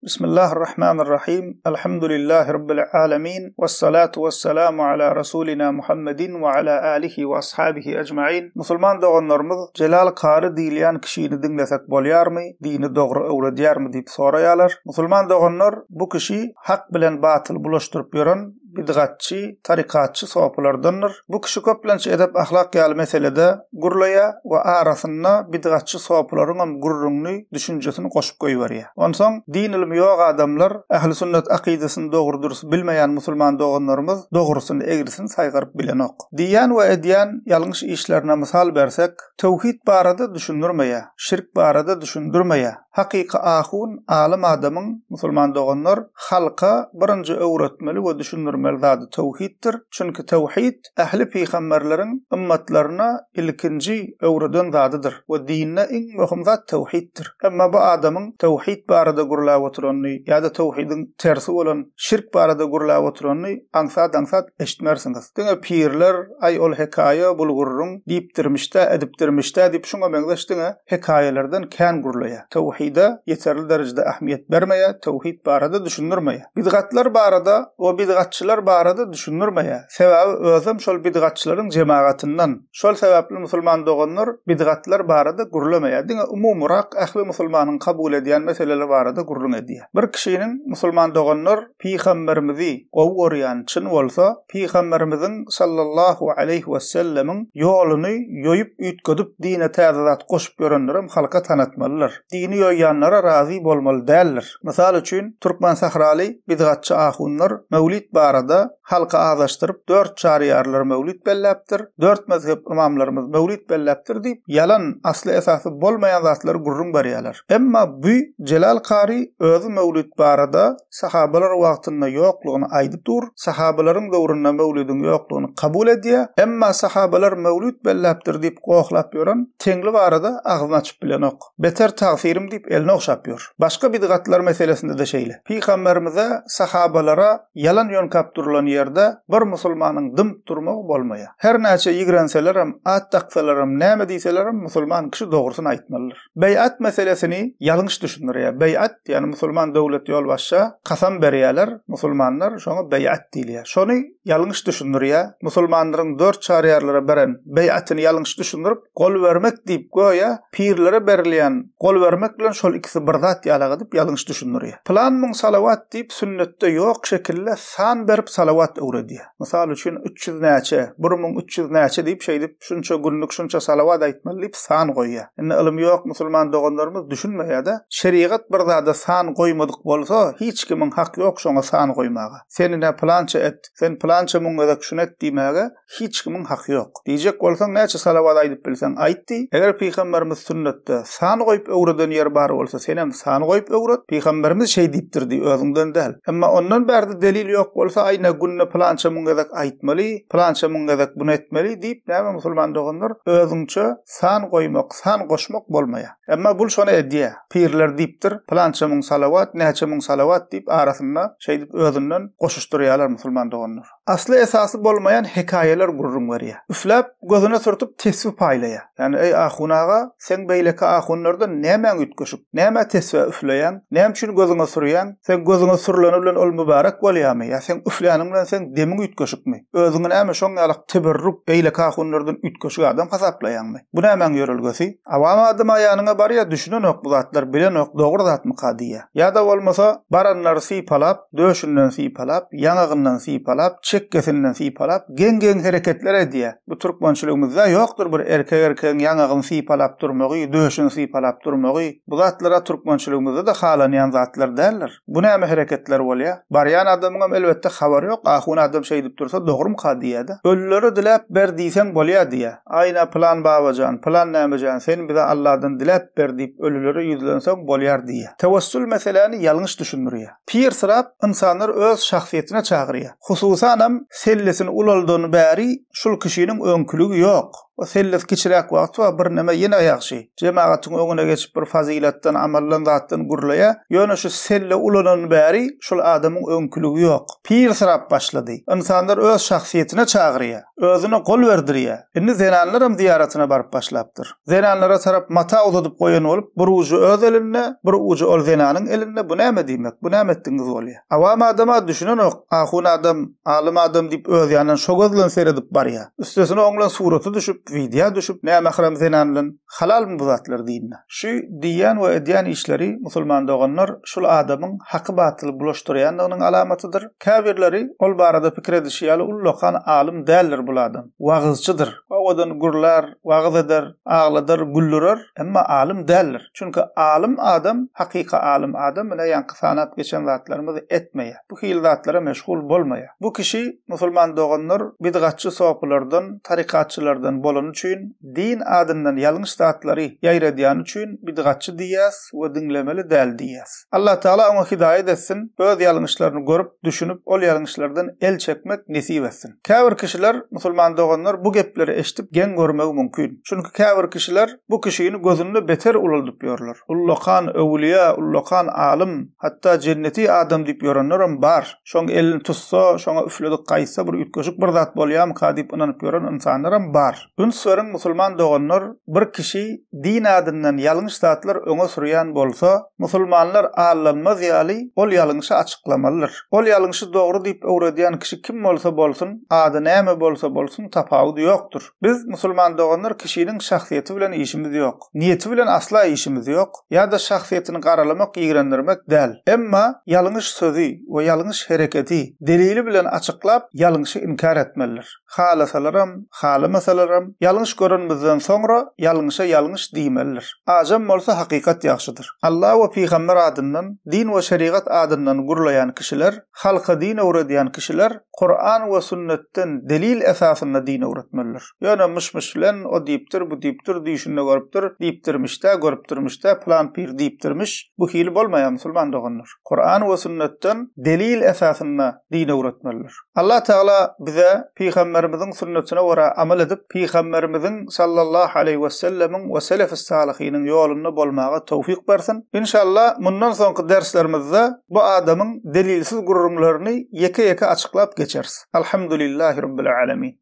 Bismillahirrahmanirrahim. Elhamdülillahi rabbil alamin. Vessalatu vesselamu ala rasulina Muhammedin ve ala alihi ve ashabihi ecmaîn. Musulman doganlarymyz Celal Qari diýilýän kişini dinlesek bolýarmy, dini dogry öwredýärmi diýip soraýarlar. Musulman doganlar bu kişi hak bilen batyl bulaşdyryp ýören bidgatçy, tarikatçy sopalardandyr. Bu kişi köplençe edep ahlak ýaly meselede gurlaya we arasynda bidgatçy sopalaryň gurrunly düşünjesini goşup goýberýär. Onsoň din ilmi ýok adamlar ähli sünnet akidesini dogry dürüst bilmeýän musulman doganlarymyz dogrusyny egrisini saýgaryp bilenok. Diýen we edýän ýalňyş işlerine misal bersek, tawhid barada düşündirmeýär, şirk barada düşündirmeýär. Hakyky ahun alim adamyň musulman doganlar halka birinji öwretmeli we düşündirmeli zady tawhiddir. Çünki tawhid ähli peýgamberleriň ümmetlerine ilkinji öwreden zadydyr we dinne iň möhüm zat tawhiddir. Emma bu adamyň tawhid barada gurulap oturany ýa-da tawhidin tersi bolan şirk barada gurulap oturany aňsat eşitmersiňiz. Diňe pirler ay ol hekaýa bulgurryň diýipdirmişde, edipdirmişde diýip şoňa beňzeşdiňe hekaýalardan kän gurulaýar. Tawhida ýeterli derejede ähmiýet bermeýär, tawhid barada düşündirmeýär. Bidgatlar barada we bidgatçylar barada düşündirmeýär. Sebäbi özüm şol bidgatçylaryň jemaatyndan. Şol sebäpli musulman doganlar bidgatlar barada gurulameýär. Diňe umumyrak ähli musulmanyň kabul edýän meseleler barada gurrun edýär. Bir kişiniň musulman doganlar peýgamberimizi gowgorýan çyn bolsa, peýgamberimiziň sallallahu aleyhi we sellemiň ýoluny ýoýup üýtgedip dine täzat goşup ýörenlerim halka tanatmalylar. Dini ýoýanlara razy bolmaly däldir. Mysal üçin Türkmen sahraly bidgatçy ahunlar mevlid barada halka azlaşdyryp 4 çarýarlar mevlid belläpdir, 4 mezhep imamlarymyz mevlid belläpdir diýip ýalan asly esasy bolmaýan zatlary gurrun berýärler. Emma bu Celal Qari özü mevlid barada sahabalar wagtynda ýoklugyny aýdyp dur, sahabalaryň döwründe mevlidin ýoklugyny kabul edýär. Emma sahabalar mevlid belläpdir diýip goýuklap ýören teňli barada agzyny açyp bilenok. Beter tagfirim diýip elini okşap ýör. Başga bidgatlar meselesinde de şeýle. Peýgamberimize sahabalara ýalan ýön kapdurylan ýerde bir musulmanyň dym durmagy bolmaýar. Her näçe ýigrenseler hem at taksalar hem näme diýseler hem musulman kişi dogrusyny aýtmalydyr. Beýat meselesini ýalňyş düşündirýär. Beýat ýani musulman döwlet ýolbaşça kasam berýärler, musulmanlar şoňa beýat diýilýär. Şonu ýalňyş düşündirýär. Musulmanlaryň 4 çarýarlara beren beýatyny ýalňyş düşündirip gol bermek diýip goýa, pirlere berilýän gol bermek bilen şol ikisi bir zat ýalagy diýip ýalňyş düşündirýär. Plan müň salawat diýip sünnetde ýok şekilde san berip salawat öwredýär. Mysal üçin 300 näçe, 1300 näçe diýip şeýdip şunça günlük şunça salawat aýtmaly diýip san goýýar. Indi ilim ýok musulman doganlarymyz düşünmeýär-de. Şeriat bir zada san goýmadyk bolsa, hiç kimiň hak ýok şoňa san goýmaga. Senine plança et, sen plança müňe şunu et diýmäge hiç kimiň hak ýok. Diýjek bolsaň näçe salawat aýdyp bilsen aýtdy. Eger peýgamberimiz sünnetde san goýup öwreden ýer bar bolsa, sen hem san goýup öwret. Peýgamberimiz şeý diýipdirdi özüňden däl. Emma ondan bärde delil ýok bolsa, aýna günne plança müňe aýtmaly, plança müňe bunu etmeli diýip näme musulman doganlar özüňçe san goýmak, san goşmak bolmaýar. Emma bul şonu edýär. Pirler diýipdir, plança müň salawat, näçe müň salawat diýip arasynda şeý diýip özünden goşuşdurýarlar musulman doganlar. Asly esasy bolmaýan hekaýeler gurrun berýär. Üfläp gözüne sürtüp tesbih paýlaýar. Yani ey ahunaga, sen beýleki ahunlardan näme ütgeşip, näme tesbih üfleýän, näme üçin gözüňe sürýän? Sen gözüňe sürleni bilen ol mübarek bolýarmy? Ya sen üfleýäniň bilen sen demiň ütgeşipmi? Özüňe näme şoň ýalyk teberrük beýleki ahunlardan ütgeşik adam hasaplaýanmy? Bu näme ýörelgesi? Awam adam aýanyňa barýa düşünenok bu zatlar, bilenok dogry zatmy kadiýa. Ýa-da bolmasa baranlar sypalap, döşünden sypalap, ýangagyndan sypalap, çekkesinden sypalap, gen hereketler edýär. Bu türkmençiligimizde ýokdur bir erkek ýangagyny sypalap durmagy, döşüni sypalap durmagy. Bu zatlara türkmençiligimizde de halanýan zatlar däldir. Bu näme hereketler bolýar? Barýan adamyň elbetde habary ýok. Ahun adam şeý diýip dursa dogry kadiýa-da. Öllüleri dilep ber diýsen bolýar diýär. Aýna plan babajan, plan nämejan, sen bize Allahdan dilep ber diýip ölüleri ýüzlenseň bolýar diýär. Tawassul meseleni ýalňyş düşündirýär. Pir sırap insanlar öz şahsiýetine çagyrýar. Hususan hem sellesini ulaldyny bäri şul kişiniň öňküligi ýok. O sellet kiçiräk wagt we bir näme ýene ýaxşy. Jemaatçyň öňüne geçip bir fazilatdan, amallan zatdan gurlaya, ýöne şu selle ulanan bäri şol adamyň öňküligi ýok. Pir sırap başlady. İnsanlar öz şahsiýetine çagyrýar, özüne gol berdirýär. Indi zenanlar hem ziyaretine barıp başlapdyr. Zenanlara tarap mata uzadyp goýan bolup, bir uju öz eline, bir uju ol zenanyň eline. Bu näme diýmek? Bu näme etdiňiz bolýar? Awam adama düşünen ok, ahun adam, alim adam diýip öz ýanyň şo gözlen seredip barýar. Üstesine oňlan suraty düşüp, video düşüp, näme mahram zenanlyň halal mı bu zatlar diýinne. Şu diýen we edýän işleri musulman doganlar şol adamyň haky batyl bulaşdyrýanlygynyň alamatydyr. Käbirleri ol barada pikir edişýäli ullokan alim däldir bu adam. Wagızçydyr. Odan gurlar, wagız eder, agladyr, güllürer, emma alim däldir. Çünki alim adam, hakyka alim adam bilen ýanky sanat geçen zatlarymyz etmeýär. Bu hil zatlara meşgul bolmaýar. Bu kişi musulman doganlar bidgatçy soplardan, tarikatçylardan bolan üçin din adından ýalňyş zatlary ýaýradýan üçin bidgatçy diýäs we dinlemeli däl diýäs. Allah Taala oňa hidaýet etsin, öz ýalňyşlaryny görüp, düşünüp, ol ýalňyşlardan el çekmek nesip etsin. Käbir kişiler, musulman doganlar bu gepleri eşitip gen görmegi mümkin. Çünki käbir kişiler bu kişiyi gözünde beter ulaldyp ýörler. Ullokan öwliýa, ullokan alim, hatda cenneti adam diýip ýörenler bar. Şoň elini tutsa, şoňa üfledik gaýsa bir ütgeşik bir zat bolýam ka diýip inanyp ýören insanlar bar. Ünsörün musulman doganlar bir kişi din adından ýalňyş zatlar öňe sürýän bolsa, musulmanlar allanmaz ýaly ol ýalňyşy açyklamalylar. Ol ýalňyşy dogry diýip öwredýän kişi kim bolsa bolsun, ady näme bolsa bolsun tapawudy ýokdur. Biz musulman doganlar kişiniň şahsiýeti bilen işimiz ýok. Niýeti bilen asla işimiz ýok. Ýa-da şahsiýetini garalamak, ýigrendirmek däl. Emma ýalňyş sözi we ýalňyş hereketi delili bilen açyklap ýalňyşy inkar etmeliler. Halasalaram, halamasalaram, ýalňyş görenmizden soňra ýalňyşa ýalňyş diýmeliler. Ajam bolsa hakykat ýaxşydyr. Allah we Peýgamber adyndan, din we şeriat adyndan gurulayan kişiler, halka din öwredýän kişiler, Kur'an we sünnetden delil esasynda din öwretmeliler. Ýöne mışmış bilen o diýipdir, bu diýipdir, diýişinde görüpdir, diýipdirmişde, görüpdirmişde, plan pir diýipdirmiş. Bu hili bolmaýan musulman doganlar. Kur'an we sünnetden delil esasynda din öwretmeliler. Allah Taala bize Peýgamberimiziň sünnetine wara amal edip, Peýgamberimiziň sallallahu aleyhi we sellemiň we selef-i salihiniň ýolunda bolmaga tawfik bersin. İnşallah mundan soňky derslerimizde bu adamyň delilsiz gururumlaryny ýeke-ýeke açyklap geçeriz. Alhamdulillahi rabbil alamin.